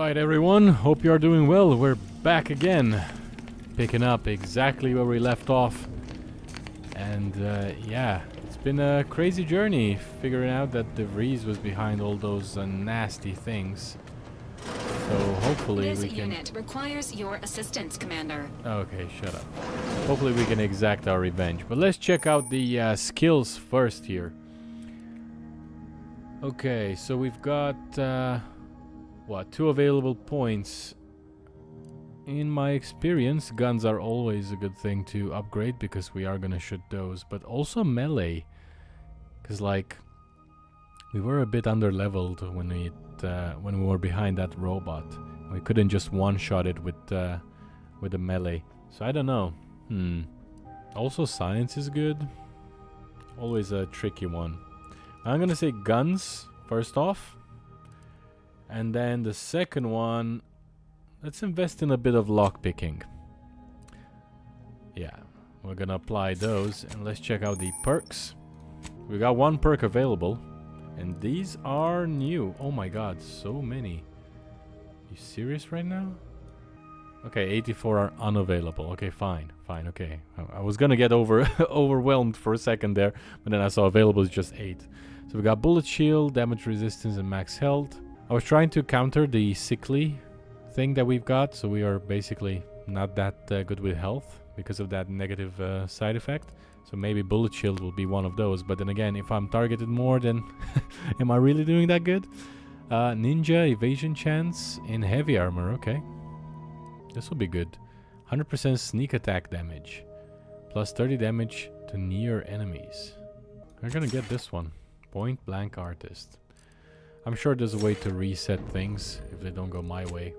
Alright everyone, hope you are doing well. We're back again, picking up exactly where we left off. And yeah, it's been a crazy journey figuring out that De Vries was behind all those nasty things. So hopefully we can... This unit requires your assistance, Commander. Okay, shut up. Hopefully we can exact our revenge. But let's check out the skills first here. Okay, so we've got... what, 2 available points. In my experience, guns are always a good thing to upgrade because we are gonna shoot those, but also melee. Because like, we were a bit under-leveled when we were behind that robot. We couldn't just one-shot it with the melee. So I don't know. Also science is good. Always a tricky one. I'm gonna say guns first off. And then the second one, let's invest in a bit of lockpicking. Yeah, we're gonna apply those and let's check out the perks. We got 1 perk available and these are new. Oh my god, so many. You serious right now? Okay, 84 are unavailable. Okay, fine, okay. I was gonna get overwhelmed for a second there, but then I saw available is just 8. So we got bullet shield, damage resistance and max health. I was trying to counter the sickly thing that we've got, so we are basically not that good with health because of that negative side effect. So maybe bullet shield will be one of those, but then again, if I'm targeted more, then am I really doing that good? Ninja evasion chance in heavy armor, okay. This will be good. 100% sneak attack damage, plus 30 damage to near enemies. We're gonna get this one. Point blank artist. I'm sure there's a way to reset things if they don't go my way.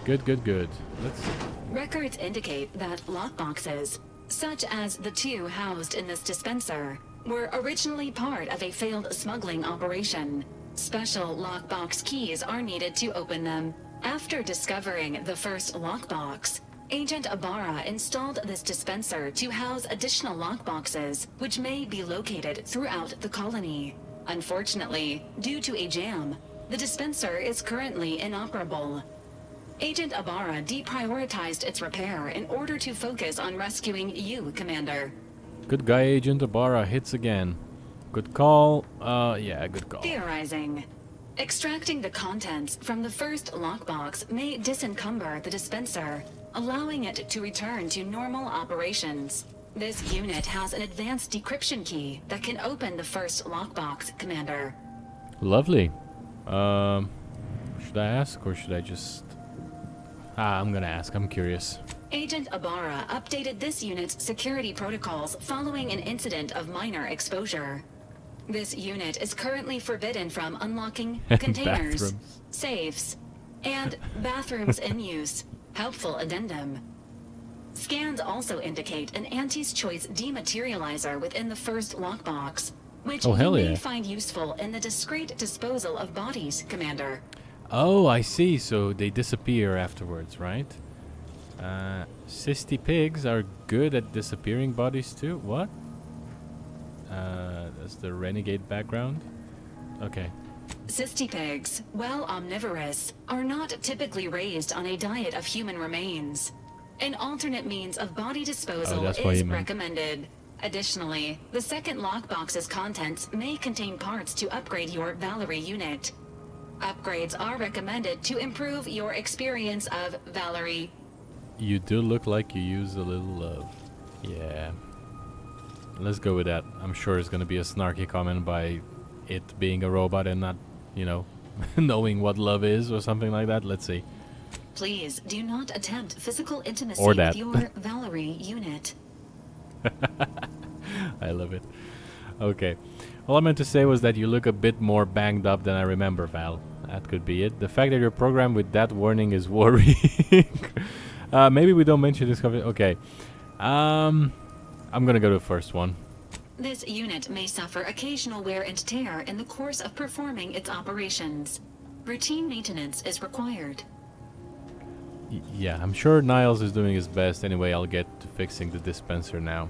Good. Let's see. Records indicate that lockboxes, such as the 2 housed in this dispenser, were originally part of a failed smuggling operation. Special lockbox keys are needed to open them. After discovering the first lockbox, Agent Ibarra installed this dispenser to house additional lockboxes, which may be located throughout the colony. Unfortunately, due to a jam, the dispenser is currently inoperable. Agent Ibarra deprioritized its repair in order to focus on rescuing you, Commander. Good guy, Agent Ibarra hits again. Good call. Yeah, good call. Theorizing. Extracting the contents from the first lockbox may disencumber the dispenser, allowing it to return to normal operations. This unit has an advanced decryption key that can open the first lockbox, Commander. Lovely. Should I ask or should I just... I'm gonna ask. I'm curious. Agent Ibarra updated this unit's security protocols following an incident of minor exposure. This unit is currently forbidden from unlocking containers, bathrooms, safes, and bathrooms in use. Helpful addendum. Scans also indicate an Auntie's Choice dematerializer within the first lockbox, which you may find useful in the discreet disposal of bodies, Commander. Oh, I see. So they disappear afterwards, right? Cysty pigs are good at disappearing bodies too. What? That's the renegade background. Okay. Cysty pigs, while omnivorous, are not typically raised on a diet of human remains. An alternate means of body disposal is recommended. Additionally, the second lockbox's contents may contain parts to upgrade your Valerie unit. Upgrades are recommended to improve your experience of Valerie. You do look like you use a little love. Yeah. Let's go with that. I'm sure it's going to be a snarky comment by it being a robot and not, you know, knowing what love is or something like that. Let's see. Please do not attempt physical intimacy or that. with your Valerie unit. I love it. Okay. All I meant to say was that you look a bit more banged up than I remember, Val. That could be it. The fact that you're programmed with that warning is worrying. Maybe we don't mention this. Okay. I'm gonna go to the first one. This unit may suffer occasional wear and tear in the course of performing its operations. Routine maintenance is required. Yeah, I'm sure Niles is doing his best. Anyway, I'll get to fixing the dispenser now.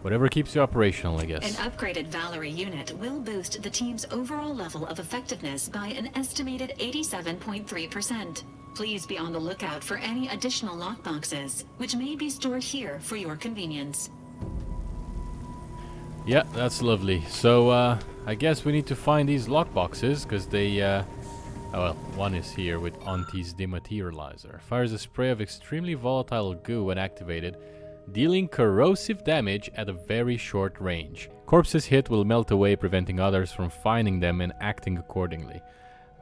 Whatever keeps you operational, I An guess. upgraded Valerie unit will boost the team's overall level of effectiveness by an estimated 87.3%. Please be on the lookout for any additional lockboxes, which may be stored here for your convenience. Yeah, that's lovely. So, I guess we need to find these lockboxes, because they, oh well, one is here with Auntie's Dematerializer. Fires a spray of extremely volatile goo when activated, dealing corrosive damage at a very short range. Corpses hit will melt away, preventing others from finding them and acting accordingly.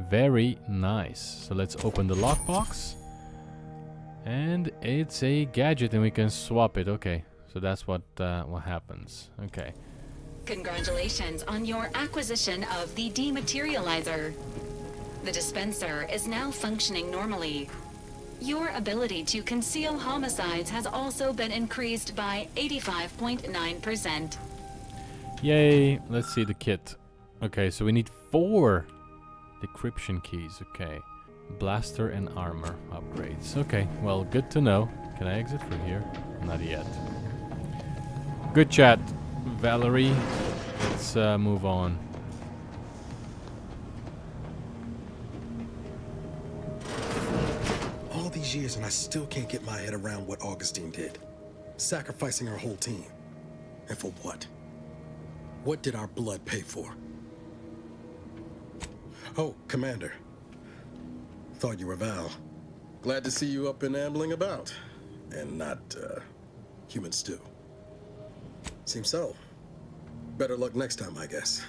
Very nice. So let's open the lockbox. And it's a gadget and we can swap it. Okay, so that's what happens. Okay. Congratulations on your acquisition of the Dematerializer. The dispenser is now functioning normally. Your ability to conceal homicides has also been increased by 85.9%. Yay, let's see the kit. Okay, so we need 4 decryption keys. Okay, blaster and armor upgrades. Okay, well, good to know. Can I exit from here? Not yet. Good chat, Valerie. Let's move on. All these years and I still can't get my head around what Augustine did. Sacrificing her whole team. And for what? What did our blood pay for? Oh, Commander. Thought you were Val. Glad to see you up and ambling about. And not, human stew. Seems so. Better luck next time, I guess.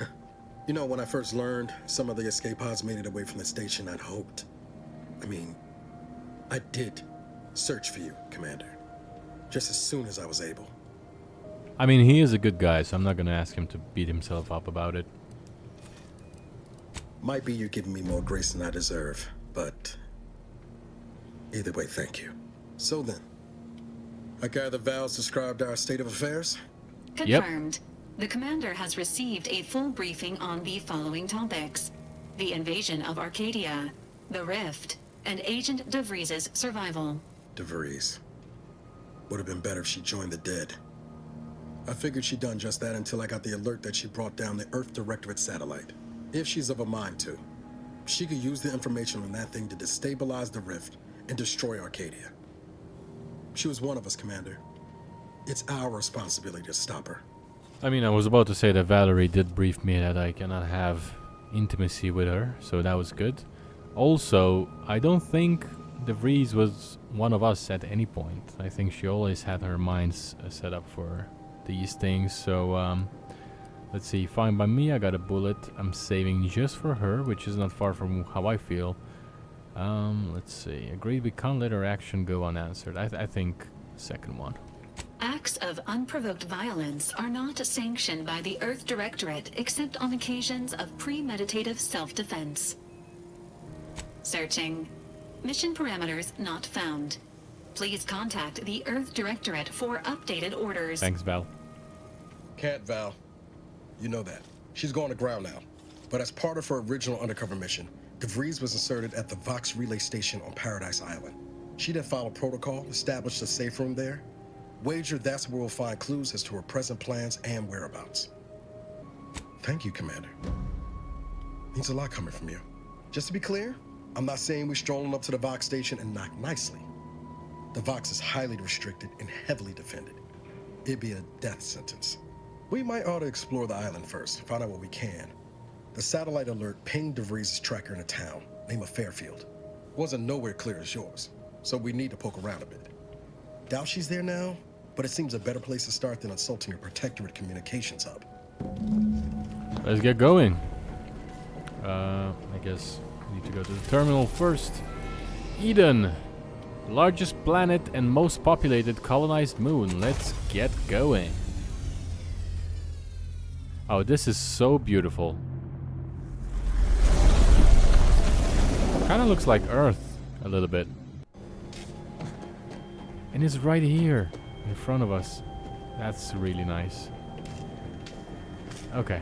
You know, when I first learned some of the escape pods made it away from the station, I'd hoped. I did search for you, Commander. Just as soon as I was able. I mean, he is a good guy, so I'm not gonna ask him to beat himself up about it. Might be you're giving me more grace than I deserve, but either way, thank you. So then, I gather Val's described our state of affairs? Confirmed. The commander has received a full briefing on the following topics: the invasion of Arcadia, the Rift, and Agent DeVries's survival. DeVries. Would have been better if she joined the dead. I figured she'd done just that until I got the alert that she brought down the Earth Directorate satellite. If she's of a mind to, she could use the information on that thing to destabilize the Rift and destroy Arcadia. She was one of us, Commander. It's our responsibility to stop her. I mean, I was about to say that Valerie did brief me that I cannot have intimacy with her, so that was good. Also, I don't think DeVries was one of us at any point. I think she always had her mind set up for these things, so let's see. Fine by me, I got a bullet. I'm saving just for her, which is not far from how I feel. Let's see. Agreed we can't let her action go unanswered. I think second one. Acts of unprovoked violence are not sanctioned by the Earth Directorate except on occasions of premeditative self-defense. Searching. Mission parameters not found. Please contact the Earth Directorate for updated orders. Thanks, Val. Can't, Val. You know that. She's going to ground now. But as part of her original undercover mission, DeVries was inserted at the Vox Relay Station on Paradise Island. She then followed protocol, established a safe room there. Wager that's where we'll find clues as to her present plans and whereabouts. Thank you, Commander. Means a lot coming from you. Just to be clear, I'm not saying we're strolling up to the Vox station and knock nicely. The Vox is highly restricted and heavily defended. It'd be a death sentence. We might ought to explore the island first, find out what we can. The satellite alert pinged DeVries' tracker in a town, name of Fairfield. Wasn't nowhere clear as yours, so we need to poke around a bit. Doubt she's there now, but it seems a better place to start than insulting your protectorate communications hub. Let's get going. I guess we need to go to the terminal first. Eden. Largest planet and most populated colonized moon. Let's get going. Oh, this is so beautiful. Kind of looks like Earth a little bit. And it's right here in front of us. That's really nice. Okay.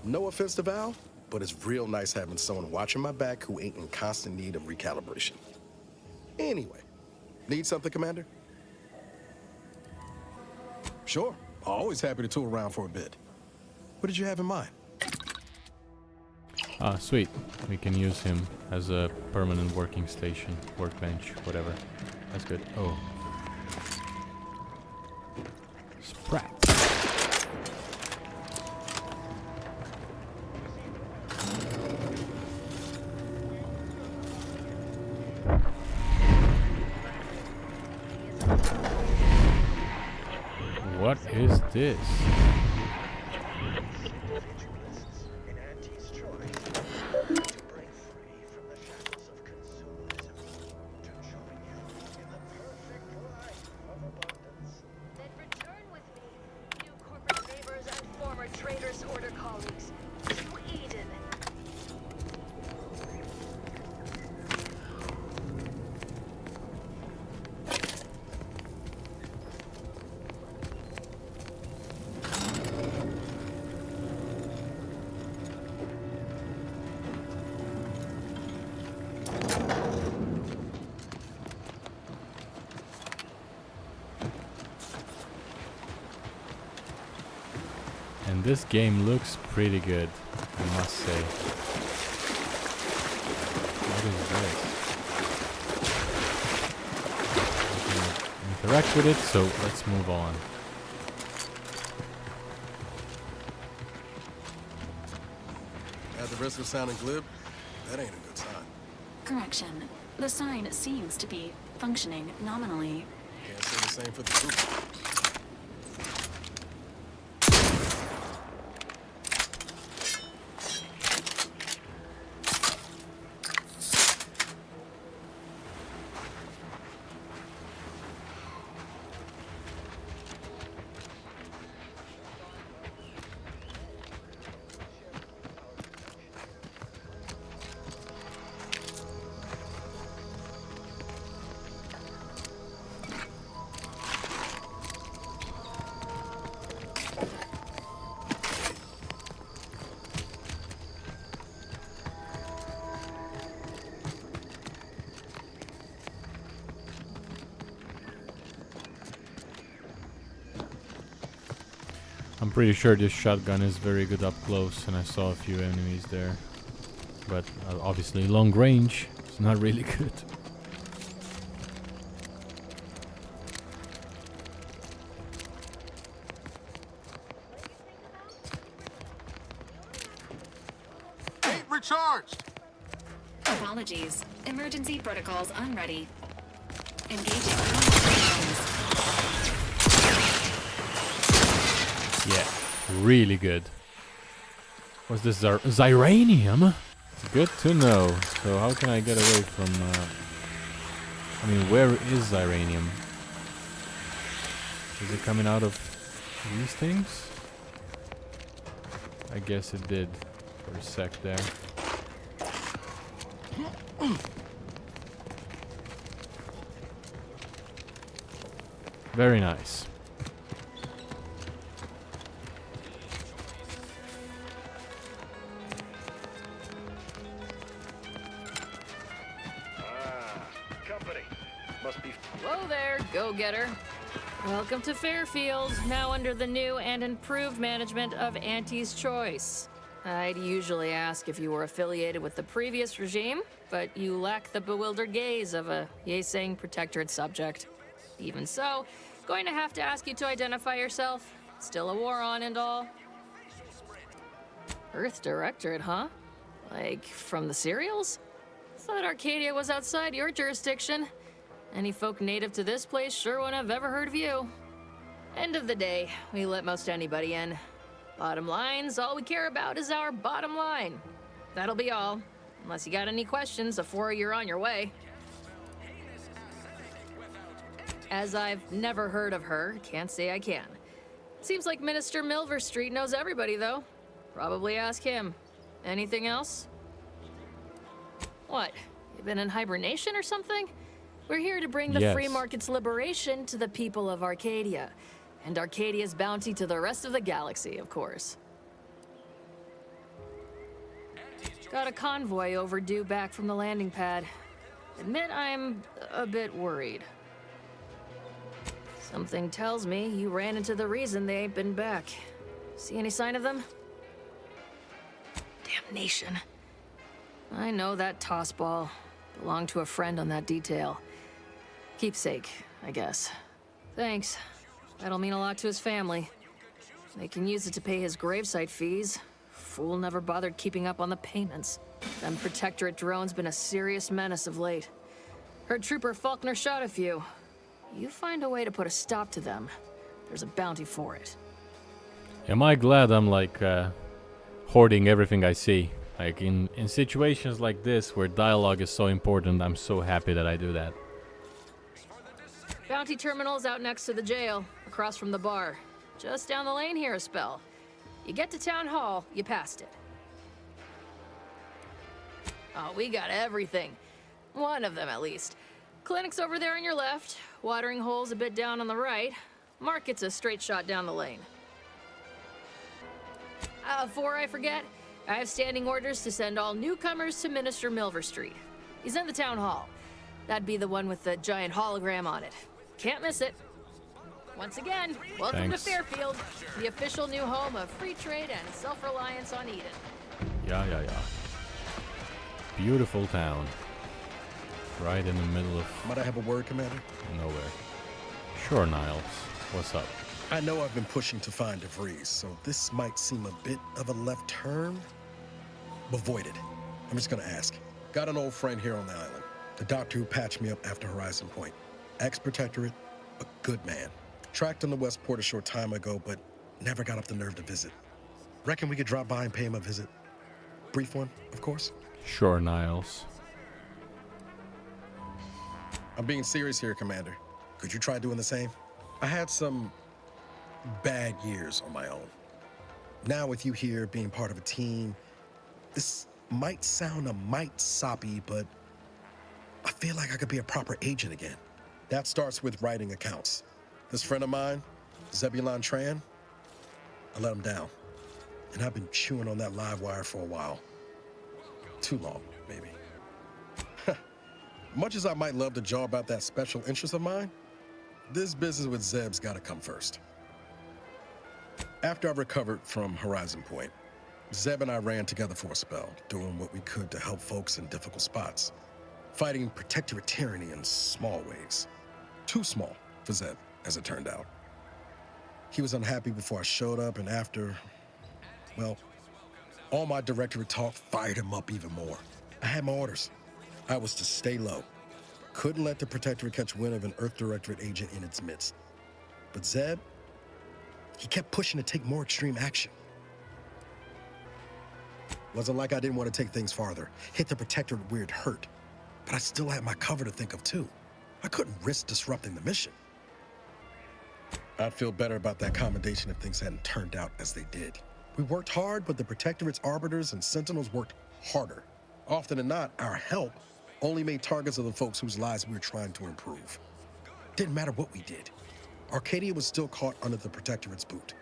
No offense to Val, but it's real nice having someone watching my back who ain't in constant need of recalibration. Anyway, need something, Commander? Sure, always happy to tool around for a bit. What did you have in mind? Ah, sweet. We can use him as a permanent working station, workbench, whatever. That's good. Oh. Sprat. What is this? And this game looks pretty good, I must say. What is this? I can interact with it, so let's move on. At the risk of sounding glib, that ain't a good sign. Correction. The sign seems to be functioning nominally. Can't say the same for the truth. I'm pretty sure this shotgun is very good up close, and I saw a few enemies there. But obviously long range is not really good. Ain't recharged! Apologies. Emergency protocols unready. Engaging. Yeah, really good. What's this? Ziranium? Good to know. So how can I get away from... I mean, where is Ziranium? Is it coming out of these things? I guess it did for a sec there. Very nice. Hello there, go-getter. Welcome to Fairfield, now under the new and improved management of Auntie's Choice. I'd usually ask if you were affiliated with the previous regime, but you lack the bewildered gaze of a yay-saying protectorate subject. Even so, going to have to ask you to identify yourself. Still a war on and all. Earth Directorate, huh? Like, from the serials? Thought Arcadia was outside your jurisdiction. Any folk native to this place sure wouldn't have ever heard of you. End of the day, we let most anybody in. Bottom line's all we care about is our bottom line. That'll be all. Unless you got any questions before you're on your way. As I've never heard of her, can't say I can. Seems like Minister Milver Street knows everybody, though. Probably ask him. Anything else? What? You been in hibernation or something? We're here to bring the free market's liberation to the people of Arcadia. And Arcadia's bounty to the rest of the galaxy, of course. Got a convoy overdue back from the landing pad. Admit I'm a bit worried. Something tells me you ran into the reason they ain't been back. See any sign of them? Damnation. I know that toss ball belonged to a friend on that detail. Keepsake, I guess. Thanks. That'll mean a lot to his family. They can use it to pay his gravesite fees. Fool never bothered keeping up on the payments. Them Protectorate drones been a serious menace of late. Heard Trooper Faulkner shot a few. You find a way to put a stop to them, there's a bounty for it. Am I glad I'm like hoarding everything I see? Like in situations like this where dialogue is so important, I'm so happy that I do that. Bounty terminal's out next to the jail, across from the bar. Just down the lane here a spell. You get to Town Hall, you passed it. Oh, we got everything. One of them, at least. Clinic's over there on your left. Watering hole's a bit down on the right. Market's a straight shot down the lane. Before I forget, I have standing orders to send all newcomers to Minister Milver Street. He's in the Town Hall. That'd be the one with the giant hologram on it. Can't miss it. Once again, welcome to Fairfield, the official new home of free trade and self-reliance on Eden. Yeah. Beautiful town. Right in the middle of Might I have a word, Commander? nowhere. Sure, Niles. What's up? I know I've been pushing to find DeVries, so this might seem a bit of a left turn. Avoid it. I'm just gonna ask. Got an old friend here on the island. The doctor who patched me up after Horizon Point. Ex-Protectorate, a good man. Tracked in the Westport a short time ago, but never got up the nerve to visit. Reckon we could drop by and pay him a visit. Brief one, of course. Sure, Niles. I'm being serious here, Commander. Could you try doing the same? I had some bad years on my own. Now with you here being part of a team, this might sound a mite soppy, but I feel like I could be a proper agent again. That starts with writing accounts. This friend of mine, Zebulon Tran, I let him down. And I've been chewing on that live wire for a while. Too long, maybe. Much as I might love to jaw about that special interest of mine, this business with Zeb's gotta come first. After I recovered from Horizon Point, Zeb and I ran together for a spell, doing what we could to help folks in difficult spots. Fighting Protectorate tyranny in small ways. Too small for Zeb, as it turned out. He was unhappy before I showed up, and after, well, all my Directorate talk fired him up even more. I had my orders. I was to stay low. Couldn't let the Protectorate catch wind of an Earth Directorate agent in its midst. But Zeb, he kept pushing to take more extreme action. Wasn't like I didn't want to take things farther, hit the Protectorate where it hurt. But I still had my cover to think of too. I couldn't risk disrupting the mission. I'd feel better about that commendation if things hadn't turned out as they did. We worked hard, but the Protectorate's arbiters and sentinels worked harder. Often than not, our help only made targets of the folks whose lives we were trying to improve. Didn't matter what we did. Arcadia was still caught under the Protectorate's boot.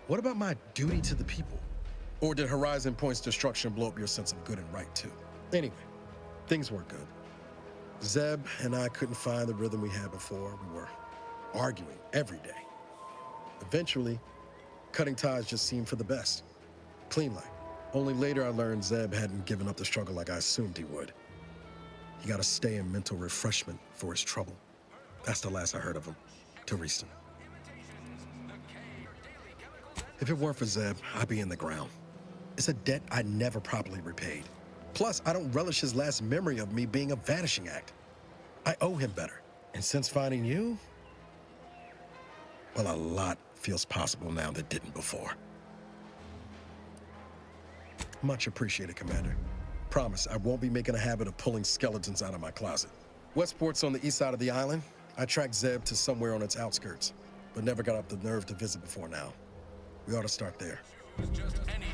What about my duty to the people? Or did Horizon Point's destruction blow up your sense of good and right too? Anyway, things weren't good. Zeb and I couldn't find the rhythm we had before. We were arguing every day. Eventually, cutting ties just seemed for the best. Clean like. Only later I learned Zeb hadn't given up the struggle like I assumed he would. He got to stay in mental refreshment for his trouble. That's the last I heard of him, till recent. If it weren't for Zeb, I'd be in the ground. It's a debt I never properly repaid. Plus, I don't relish his last memory of me being a vanishing act. I owe him better. And since finding you, well, a lot feels possible now that didn't before. Much appreciated, Commander. Promise, I won't be making a habit of pulling skeletons out of my closet. Westport's on the east side of the island. I tracked Zeb to somewhere on its outskirts, but never got up the nerve to visit before now. We ought to start there.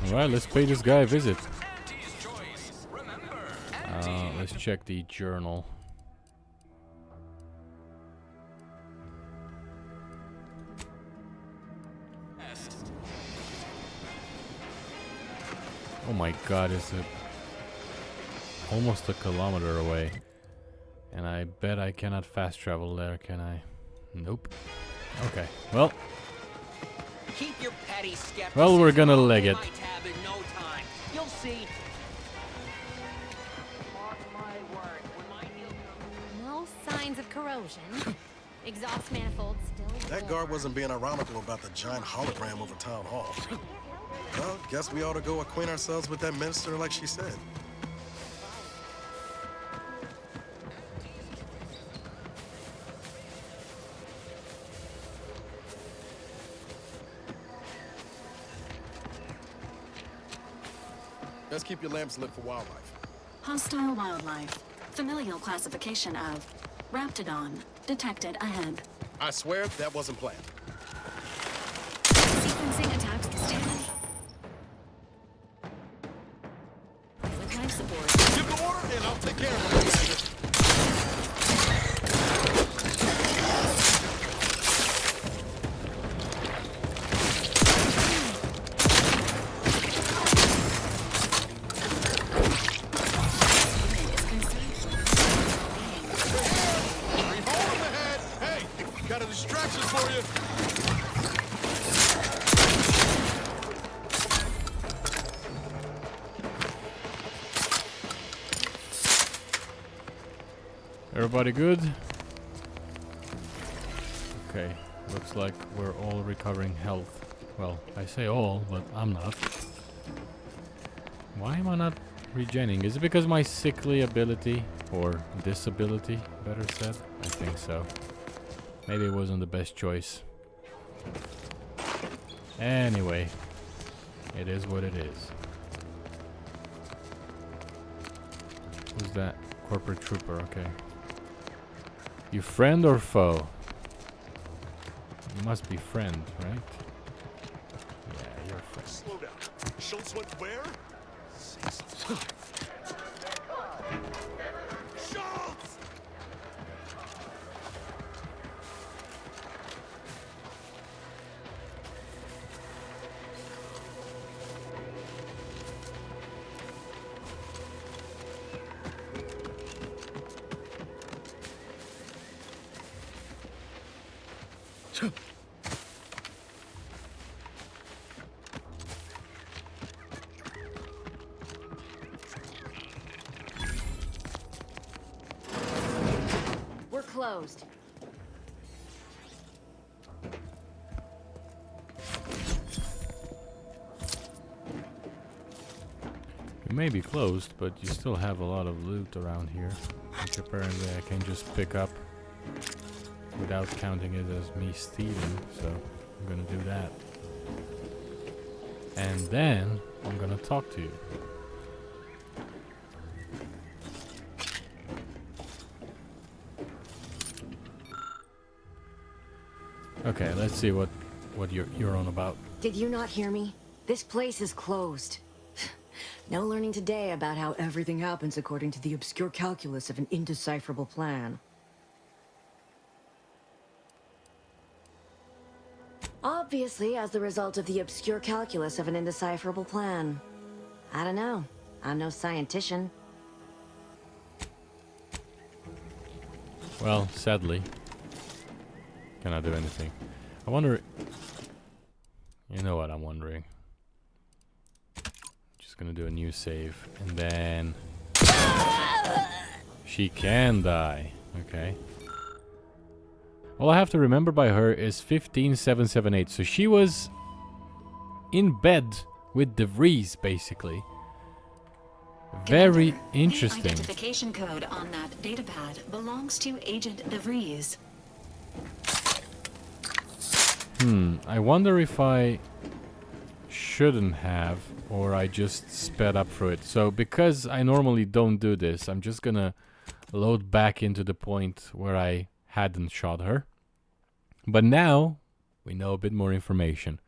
Alright, let's pay this guy a visit. Let's check the journal. Oh my god, it's almost a kilometer away. And I bet I cannot fast travel there, can I? Nope. Okay, well. Keep your petty skepticism. Well, we're gonna leg it. My tab in no time. You'll see. Mark my word. When my new No signs of corrosion. Exhaust manifold still. That guard wasn't being ironical about the giant hologram over town hall. Well, guess we ought to go acquaint ourselves with that minister like she said. Let's keep your lamps lit for wildlife. Hostile wildlife. Familial classification of Raptidon. Detected ahead. I swear that wasn't planned. Sequencing attacks stimuli. With life support. Give the order and I'll take care of it, Commander. Everybody good? Okay, looks like we're all recovering health. Well, I say all, but I'm not. Why am I not regenning? Is it because of my sickly ability? Or disability, better said? I think so. Maybe it wasn't the best choice. Anyway, it is what it is. Who's that? Corporate trooper, okay. You friend or foe? You must be friend, right? Yeah, you're a friend. Slow down. Schultz went where? Say something. Schultz! We're closed. You may be closed, but you still have a lot of loot around here, which apparently I can just pick up without counting it as me stealing, so I'm gonna do that. And then I'm gonna talk to you. Okay, let's see what you're on about. Did you not hear me? This place is closed. No learning today about how everything happens according to the obscure calculus of an indecipherable plan. Obviously, as the result of the obscure calculus of an indecipherable plan. I don't know. I'm no scientician. Well, sadly, cannot do anything. I wonder... You know what I'm wondering. Just gonna do a new save, and then... She can die. Okay. All I have to remember by her is 15778. So she was in bed with DeVries, basically. Very interesting. The identification code on that datapad belongs to Agent DeVries. I wonder if I shouldn't have, or I just sped up through it. So because I normally don't do this, I'm just gonna load back into the point where I hadn't shot her. But now we know a bit more information.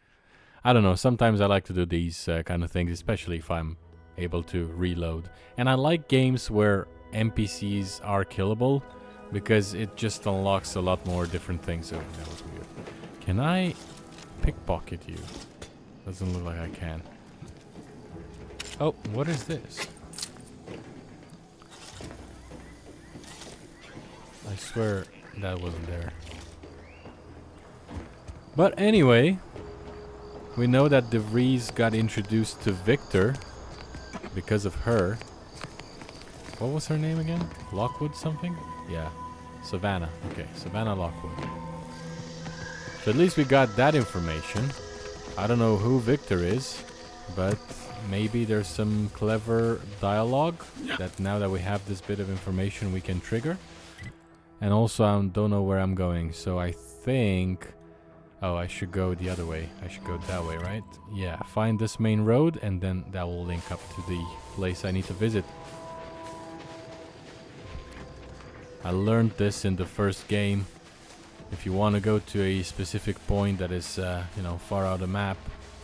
I don't know, sometimes I like to do these kind of things, especially if I'm able to reload. And I like games where NPCs are killable, because it just unlocks a lot more different things. Oh, that was weird. Can I pickpocket you? Doesn't look like I can. Oh, what is this? I swear that wasn't there. But anyway, we know that De Vries got introduced to Victor because of her. What was her name again? Lockwood something? Yeah. Savannah. Okay, Savannah Lockwood. So at least we got that information. I don't know who Victor is, but maybe there's some clever dialogue that now that we have this bit of information we can trigger. And also I don't know where I'm going, so I think... Oh, I should go the other way. I should go that way, right? Yeah, find this main road and then that will link up to the place I need to visit. I learned this in the first game. If you want to go to a specific point that is, you know, far out of the map,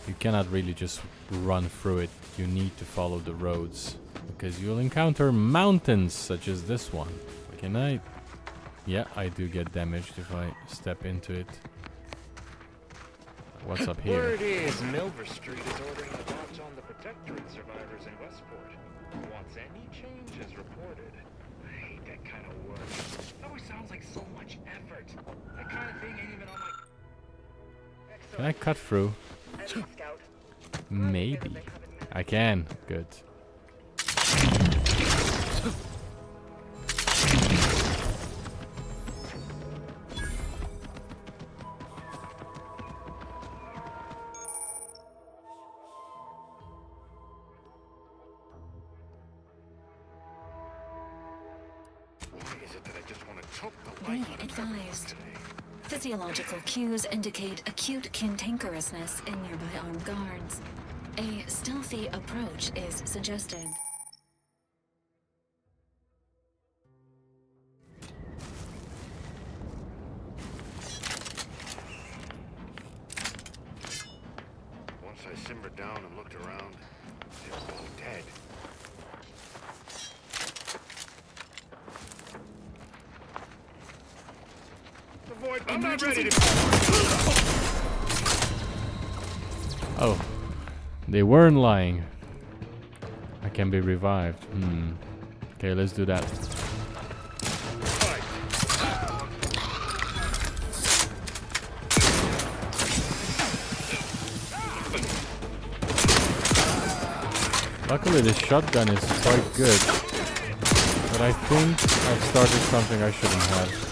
you cannot really just run through it. You need to follow the roads because you'll encounter mountains such as this one. Can I? Yeah, I do get damaged if I step into it. What's up here? Word is Milver Street is ordering a watch on the Protectorate survivors in Westport. Once any changes reported. I hate that kind of work. It always sounds like so much effort. That kind of thing ain't even on my... Can I cut through? Maybe. I can. Good. Be advised. Physiological cues indicate acute cantankerousness in nearby armed guards. A stealthy approach is suggested. Once I simmered down and looked around, they were all dead. I'm not ready to... Oh, they weren't lying. I can be revived. Okay, let's do that. Luckily, this shotgun is quite good, but I think I've started something I shouldn't have.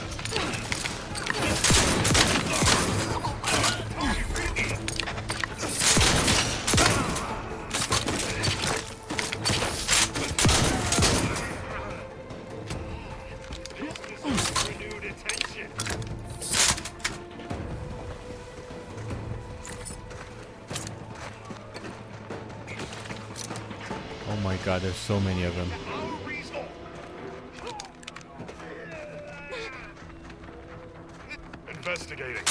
Oh my god, there's so many of them. Investigating.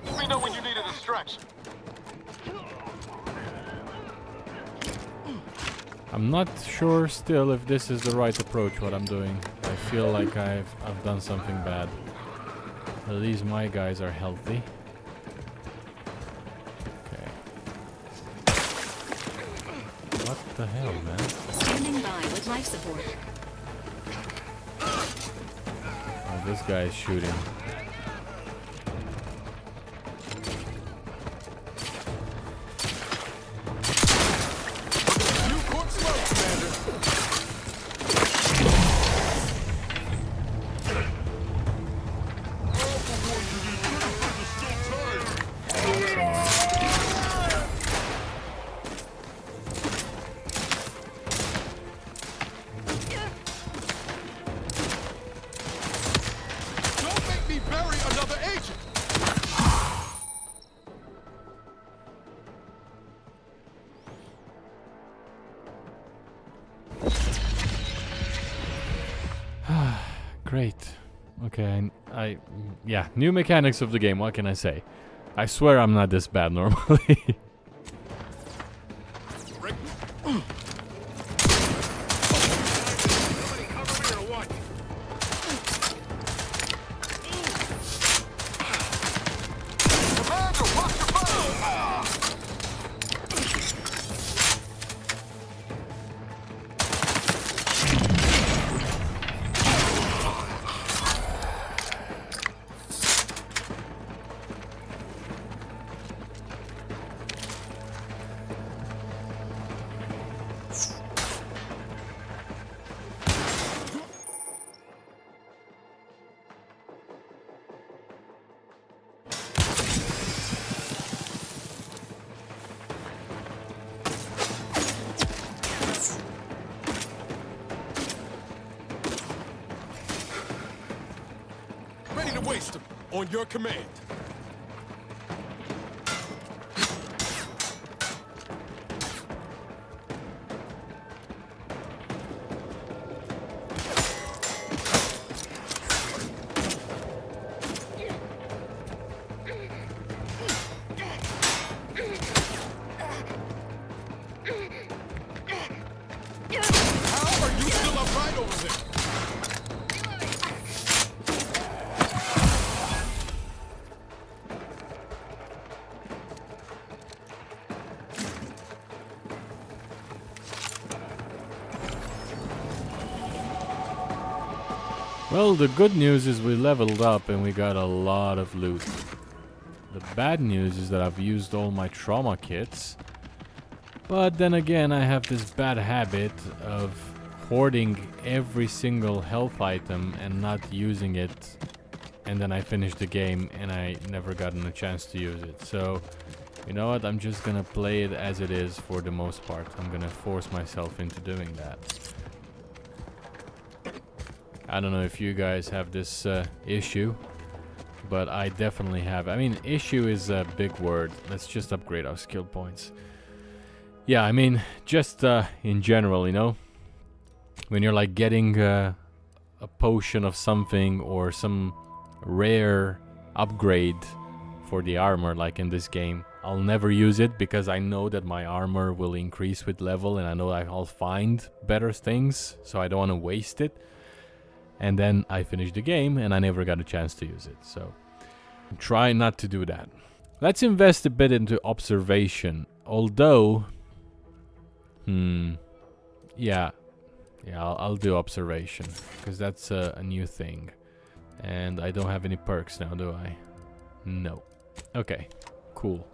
Let me know when you need a distraction. I'm not sure still if this is the right approach, what I'm doing. I feel like I've done something bad. At least my guys are healthy. Okay. What the hell, man? Standing by with life support. Oh, this guy is shooting. Great. Okay, yeah, new mechanics of the game, what can I say? I swear I'm not this bad normally. to waste them. On your command. How are you still upright over there? Well, the good news is we leveled up and we got a lot of loot. The bad news is that I've used all my trauma kits. But then again, I have this bad habit of hoarding every single health item and not using it. And then I finish the game and I never gotten a chance to use it. So, you know what? I'm just gonna play it as it is for the most part. I'm gonna force myself into doing that. I don't know if you guys have this issue, but I definitely have. I mean, issue is a big word. Let's just upgrade our skill points. Yeah, I mean, just in general, you know, when you're like getting a potion of something or some rare upgrade for the armor, like in this game, I'll never use it because I know that my armor will increase with level and I know I'll find better things, so I don't want to waste it. And then I finished the game and I never got a chance to use it. So try not to do that. Let's invest a bit into observation. Although, yeah, I'll do observation because that's a new thing. And I don't have any perks now, do I? No. Okay, cool.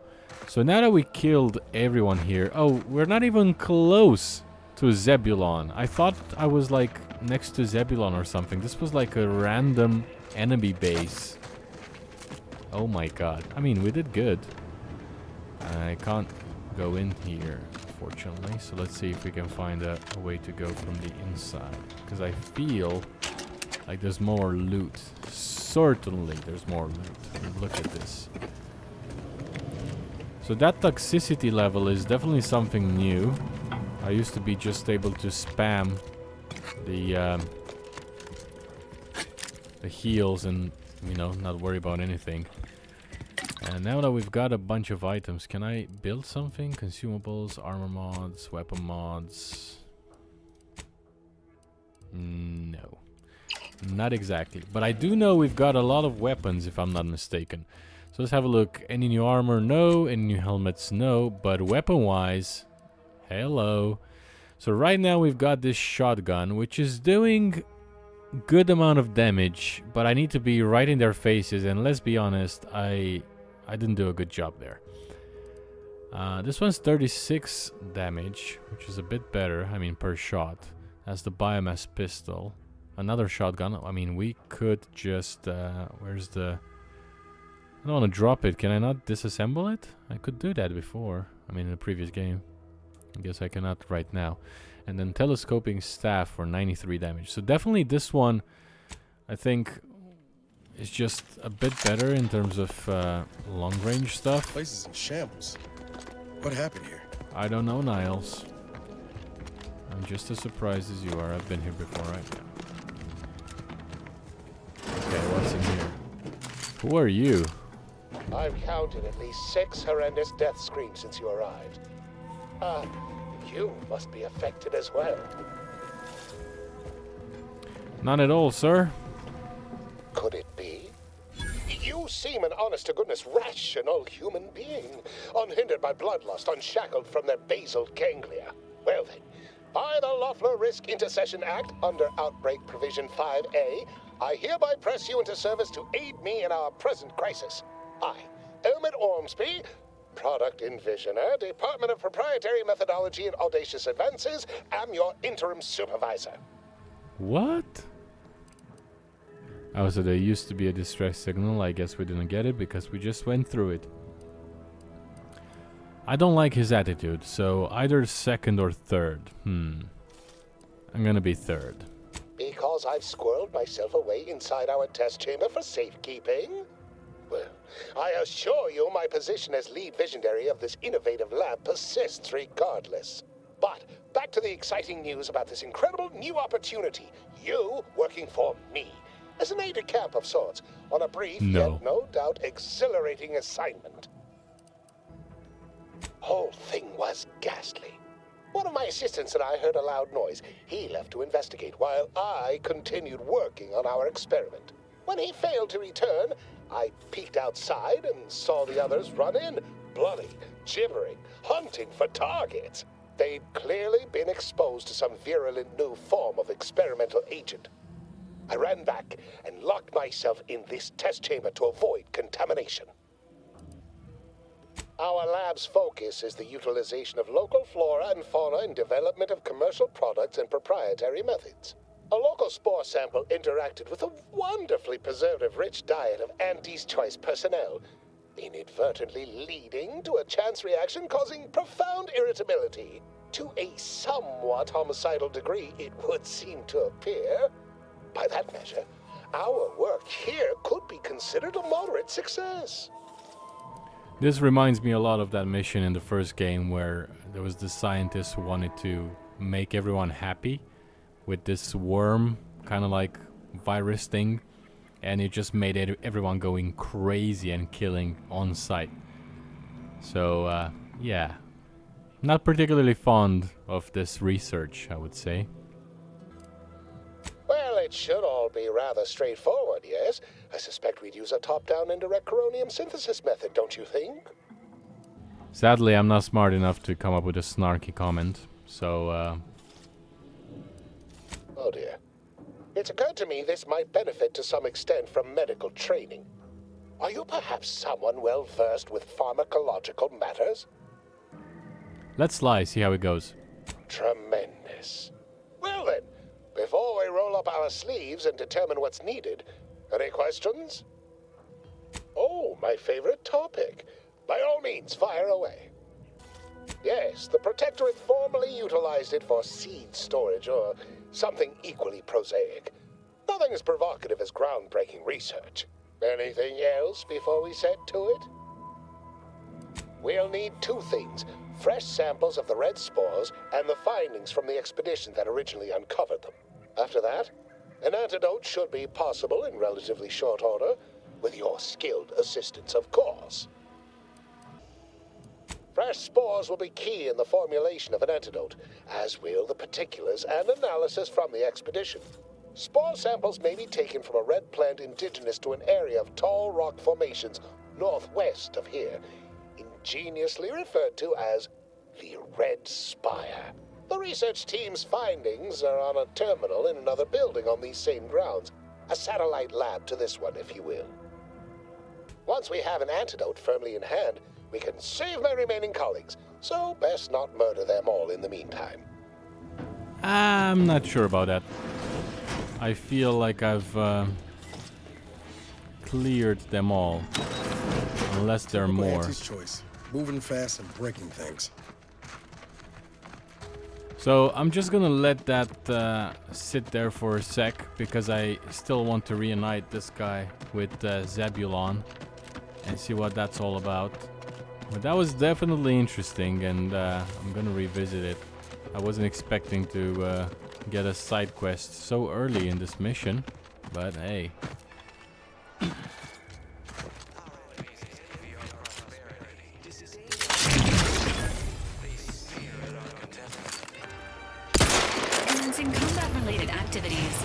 So now that we killed everyone here, oh, we're not even close to Zebulon. I thought I was like next to Zebulon or something. This was like a random enemy base. Oh my god. I mean, we did good. I can't go in here, unfortunately. So let's see if we can find a way to go from the inside. Because I feel like there's more loot. Certainly there's more loot. I mean, look at this. So that toxicity level is definitely something new. I used to be just able to spam the heals and, you know, not worry about anything. And now that we've got a bunch of items, can I build something? Consumables, armor mods, weapon mods. No. Not exactly. But I do know we've got a lot of weapons, if I'm not mistaken. So let's have a look. Any new armor? No. Any new helmets? No. But weapon-wise, hello. So right now we've got this shotgun, which is doing good amount of damage, but I need to be right in their faces, and let's be honest, I didn't do a good job there. This one's 36 damage, which is a bit better, I mean, per shot. That's the biomass pistol. Another shotgun. I mean, we could just... where's the... I don't want to drop it. Can I not disassemble it? I could do that before. I mean, in the previous game. I guess I cannot right now. And then telescoping staff for 93 damage. So definitely this one, I think, is just a bit better in terms of long range stuff. Place is in shambles. What happened here? I don't know, Niles. I'm just as surprised as you are. I've been here before, right? Okay, what's in here? Who are you? I've counted at least 6 horrendous death screams since you arrived. You must be affected as well. None at all, sir. Could it be? You seem an honest-to-goodness rational human being, unhindered by bloodlust, unshackled from their basal ganglia. Well then, by the Loeffler Risk Intercession Act, under Outbreak Provision 5A, I hereby press you into service to aid me in our present crisis. I, Elmet Ormsby, Product Envisioner, Department of Proprietary Methodology and Audacious Advances, am your interim supervisor. What? Oh, so there used to be a distress signal. I guess we didn't get it because we just went through it. I don't like his attitude, so either second or third. I'm gonna be third. Because because I've squirreled myself away inside our test chamber for safekeeping? Well, I assure you my position as lead visionary of this innovative lab persists regardless. But back to the exciting news about this incredible new opportunity. You working for me, as an aide-de-camp of sorts, on a brief yet no doubt exhilarating assignment. Whole thing was ghastly. One of my assistants and I heard a loud noise. He left to investigate while I continued working on our experiment. When he failed to return, I peeked outside and saw the others run in, bloody, gibbering, hunting for targets. They'd clearly been exposed to some virulent new form of experimental agent. I ran back and locked myself in this test chamber to avoid contamination. Our lab's focus is the utilization of local flora and fauna in development of commercial products and proprietary methods. A local spore sample interacted with a wonderfully preservative-rich diet of Auntie's Choice personnel, inadvertently leading to a chance reaction causing profound irritability. To a somewhat homicidal degree, it would seem to appear. By that measure, our work here could be considered a moderate success. This reminds me a lot of that mission in the first game where there was this scientist who wanted to make everyone happy with this worm, kind of like virus thing, and it just made everyone going crazy and killing on sight. So, yeah. Not particularly fond of this research, I would say. Well, it should all be rather straightforward, yes? I suspect we'd use a top-down indirect coronium synthesis method, don't you think? Sadly, I'm not smart enough to come up with a snarky comment, so, Oh dear. It's occurred to me this might benefit to some extent from medical training. Are you perhaps someone well-versed with pharmacological matters? Let's lie, see how it goes. Tremendous. Well then, before we roll up our sleeves and determine what's needed, any questions? Oh, my favorite topic. By all means, fire away. Yes, the Protectorate formerly utilized it for seed storage or something equally prosaic. Nothing as provocative as groundbreaking research. Anything else before we set to it? We'll need two things. Fresh samples of the red spores and the findings from the expedition that originally uncovered them. After that, an antidote should be possible in relatively short order, with your skilled assistance, of course. Fresh spores will be key in the formulation of an antidote, as will the particulars and analysis from the expedition. Spore samples may be taken from a red plant indigenous to an area of tall rock formations northwest of here, ingeniously referred to as the Red Spire. The research team's findings are on a terminal in another building on these same grounds, a satellite lab to this one, if you will. Once we have an antidote firmly in hand, we can save my remaining colleagues, so best not murder them all in the meantime. I'm not sure about that. I feel like I've cleared them all, unless there are more. Auntie's Choice, moving fast and breaking things. So I'm just gonna let that sit there for a sec, because I still want to reunite this guy with Zebulon and see what that's all about. But that was definitely interesting, and I'm gonna revisit it. I wasn't expecting to get a side quest so early in this mission, but hey. Commencing combat-related activities.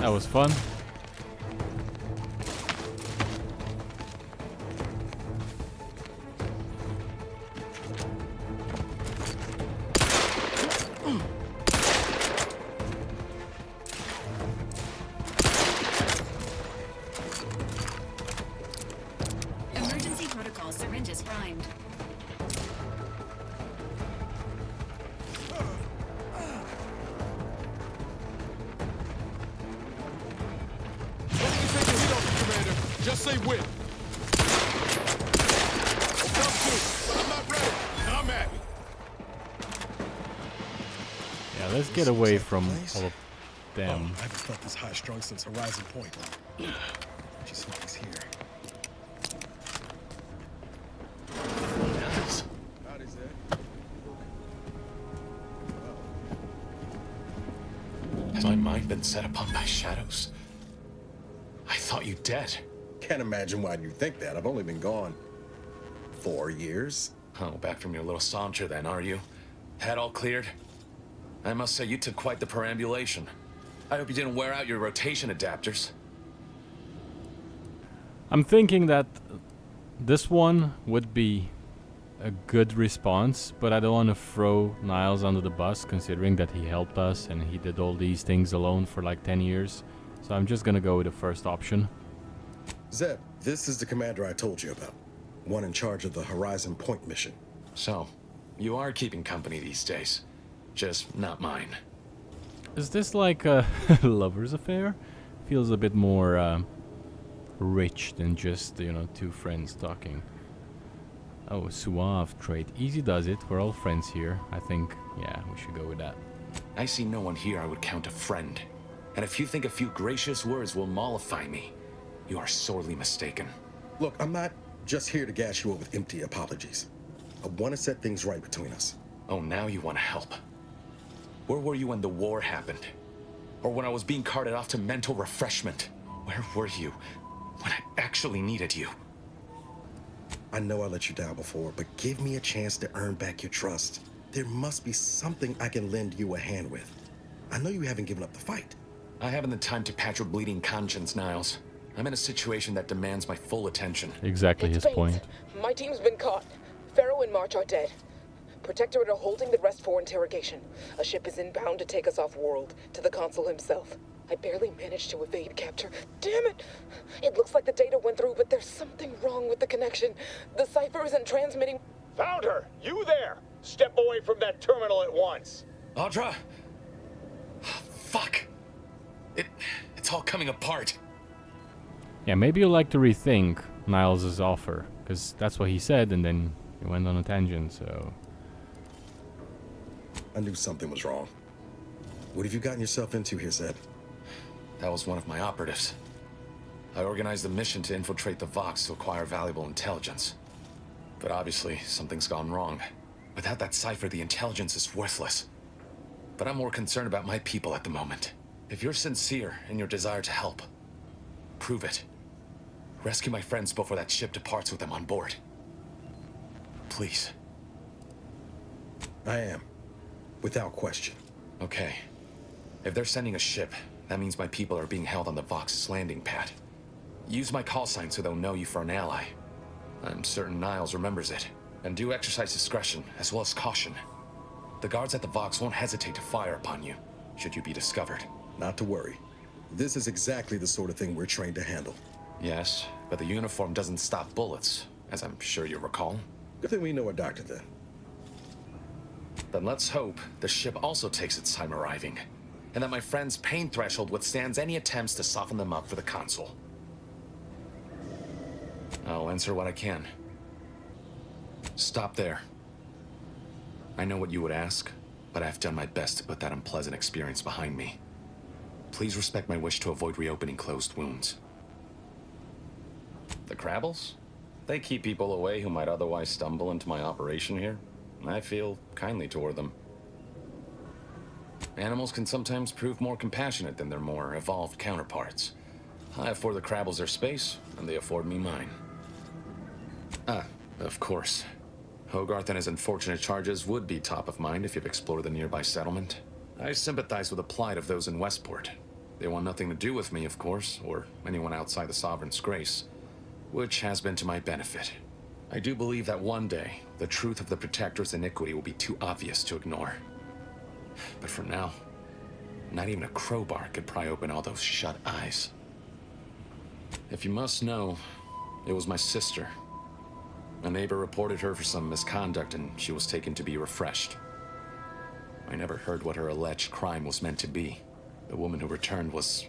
That was fun. Emergency protocol syringes primed. Just say win. Come too, but I'm not ready. Come at me. Yeah, let's get away from all of Oh, them. I haven't felt this high strung since Horizon Point. She smells here. Howdy, Zed. Has my mind been set upon by shadows? I thought you dead. Can't imagine why you think that. I've only been gone 4 years. Oh, back from your little saunter then, are you? Head all cleared? I must say you took quite the perambulation. I hope you didn't wear out your rotation adapters. I'm thinking that this one would be a good response, but I don't want to throw Niles under the bus considering that he helped us and he did all these things alone for like 10 years. So I'm just gonna go with the first option. Zeb, this is the commander I told you about. One in charge of the Horizon Point mission. So, you are keeping company these days. Just not mine. Is this like a lover's affair? Feels a bit more rich than just, you know, two friends talking. Oh, suave trait. Easy does it. We're all friends here. I think, yeah, we should go with that. I see no one here I would count a friend. And if you think a few gracious words will mollify me, you are sorely mistaken. Look, I'm not just here to gas you up with empty apologies. I want to set things right between us. Oh, now you want to help. Where were you when the war happened? Or when I was being carted off to mental refreshment? Where were you when I actually needed you? I know I let you down before, but give me a chance to earn back your trust. There must be something I can lend you a hand with. I know you haven't given up the fight. I haven't the time to patch your bleeding conscience, Niles. I'm in a situation that demands my full attention. Exactly his point. My team's been caught. Pharaoh and March are dead. Protectorate are holding the rest for interrogation. A ship is inbound to take us off-world, to the consul himself. I barely managed to evade capture. Damn it! It looks like the data went through, but there's something wrong with the connection. The cipher isn't transmitting. Found her! You there! Step away from that terminal at once! Audra! Fuck! It's all coming apart. Yeah, maybe you'll like to rethink Niles' offer, because that's what he said, and then he went on a tangent, so... I knew something was wrong. What have you gotten yourself into here, Zed? That was one of my operatives. I organized a mission to infiltrate the Vox to acquire valuable intelligence. But obviously, something's gone wrong. Without that cipher, the intelligence is worthless. But I'm more concerned about my people at the moment. If you're sincere in your desire to help, prove it. Rescue my friends before that ship departs with them on board. Please. I am. Without question. Okay. If they're sending a ship, that means my people are being held on the Vox's landing pad. Use my call sign so they'll know you for an ally. I'm certain Niles remembers it. And do exercise discretion, as well as caution. The guards at the Vox won't hesitate to fire upon you, should you be discovered. Not to worry. This is exactly the sort of thing we're trained to handle. Yes, but the uniform doesn't stop bullets, as I'm sure you recall. Good thing we know a doctor then. Then let's hope the ship also takes its time arriving, and that my friend's pain threshold withstands any attempts to soften them up for the consul. I'll answer what I can. Stop there. I know what you would ask, but I've done my best to put that unpleasant experience behind me. Please respect my wish to avoid reopening closed wounds. The Crabbles? They keep people away who might otherwise stumble into my operation here. I feel kindly toward them. Animals can sometimes prove more compassionate than their more evolved counterparts. I afford the Crabbles their space, and they afford me mine. Ah, of course. Hogarth and his unfortunate charges would be top of mind if you've explored the nearby settlement. I sympathize with the plight of those in Westport. They want nothing to do with me, of course, or anyone outside the Sovereign's grace, which has been to my benefit. I do believe that one day, the truth of the Protector's iniquity will be too obvious to ignore. But for now, not even a crowbar could pry open all those shut eyes. If you must know, it was my sister. A neighbor reported her for some misconduct and she was taken to be refreshed. I never heard what her alleged crime was meant to be. The woman who returned was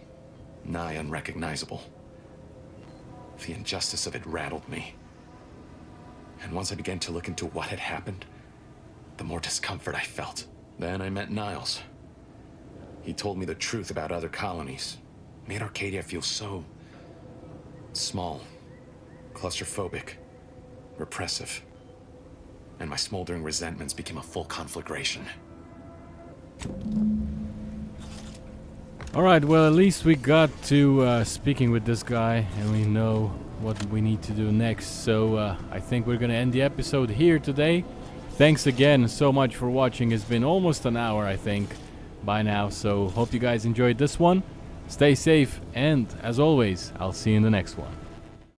nigh unrecognizable. The injustice of it rattled me. And once I began to look into what had happened, the more discomfort I felt. Then I met Niles. He told me the truth about other colonies. Made Arcadia feel so small, claustrophobic, repressive. And my smoldering resentments became a full conflagration. Alright, well, at least we got to speaking with this guy and we know what we need to do next. So I think we're gonna end the episode here today. Thanks again so much for watching. It's been almost an hour, I think, by now. So hope you guys enjoyed this one. Stay safe, and as always, I'll see you in the next one.